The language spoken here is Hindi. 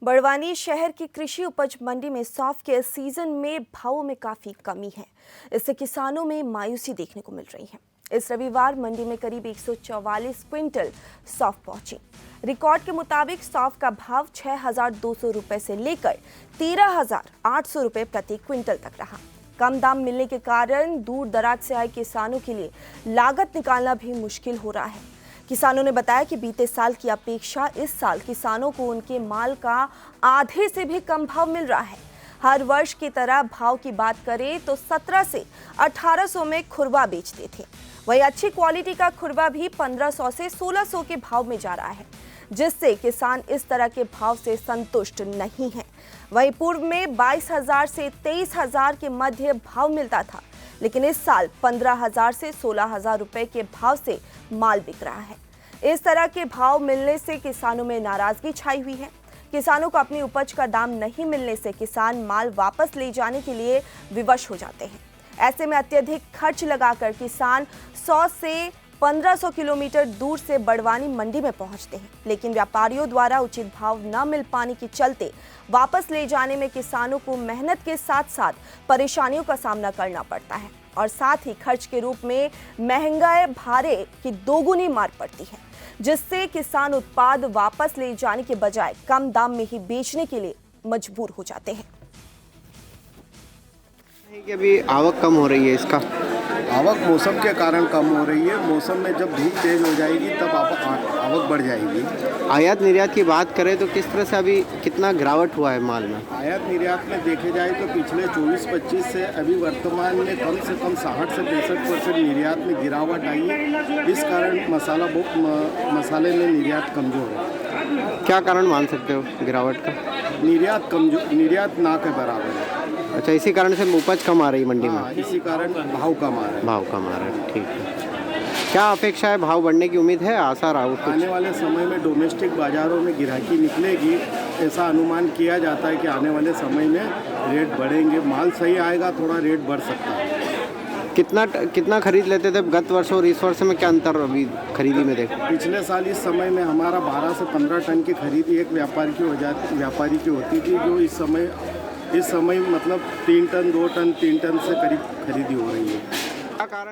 बड़वानी शहर की कृषि उपज मंडी में सौंफ के सीजन में भावों में काफी कमी है। इससे किसानों में मायूसी देखने को मिल रही है। इस रविवार मंडी में करीब 144 क्विंटल सौंफ पहुंची। रिकॉर्ड के मुताबिक सौंफ का भाव 6,200 रुपए से लेकर 13,800 रुपए प्रति क्विंटल तक रहा। कम दाम मिलने के कारण दूर दराज से आए किसानों के लिए लागत निकालना भी मुश्किल हो रहा है। किसानों ने बताया कि बीते साल की अपेक्षा इस साल किसानों को उनके माल का आधे से भी कम भाव मिल रहा है। हर वर्ष की तरह भाव की बात करें तो 17 से 1800 में खुरवा बेचते थे। वहीं अच्छी क्वालिटी का खुरवा भी 1500 से 1600 के भाव में जा रहा है, जिससे किसान इस तरह के भाव से संतुष्ट नहीं है। वहीं पूर्व में 22,000 से 23,000 के मध्य भाव मिलता था, लेकिन इस साल 15,000 से 16,000 रुपए के भाव से माल बिक रहा है। इस तरह के भाव मिलने से किसानों में नाराजगी छाई हुई है। किसानों को अपनी उपज का दाम नहीं मिलने से किसान माल वापस ले जाने के लिए विवश हो जाते हैं। ऐसे में अत्यधिक खर्च लगाकर किसान 100 से 1500 किलोमीटर दूर से बड़वानी मंडी में पहुंचते हैं, लेकिन व्यापारियों द्वारा उचित भाव न मिल पाने के चलते वापस ले जाने में किसानों को मेहनत के साथ साथ परेशानियों का सामना करना पड़ता है और साथ ही खर्च के रूप में महंगाई भारे की दोगुनी मार पड़ती है, जिससे किसान उत्पाद वापस ले जाने के बजाय कम दाम में ही बेचने के लिए मजबूर हो जाते हैं। कि अभी आवक कम हो रही है, इसका आवक मौसम के कारण कम हो रही है। मौसम में जब धूप तेज हो जाएगी तब आवक बढ़ जाएगी। आयात निर्यात की बात करें तो किस तरह से अभी कितना गिरावट हुआ है माल में? आयात निर्यात में देखे जाए तो पिछले 24-25 से अभी वर्तमान में कम से कम 60 से 65% निर्यात में गिरावट आई है। इस कारण मसाले में निर्यात कमज़ोर है। क्या कारण मान सकते हो गिरावट का? निर्यात ना के बराबर है। अच्छा, इसी कारण से उपज कम आ रही मंडी में? हाँ, इसी कारण भाव कम आ रहा है। भाव कम आ रहा है, ठीक है। क्या अपेक्षा है, भाव बढ़ने की उम्मीद है, आशा रहा? आने वाले समय में डोमेस्टिक बाज़ारों में गिराकी निकलेगी, ऐसा अनुमान किया जाता है कि आने वाले समय में रेट बढ़ेंगे। माल सही आएगा, थोड़ा रेट बढ़ सकता है। कितना खरीद लेते थे गत वर्ष और इस वर्ष में? क्या अंतर अभी खरीदी में देखो? पिछले साल इस समय में हमारा 12 से 15 टन की खरीदी एक व्यापारी की होती थी, जो इस समय मतलब 3 टन 2 टन 3 टन से करीब खरीदी हो रही है।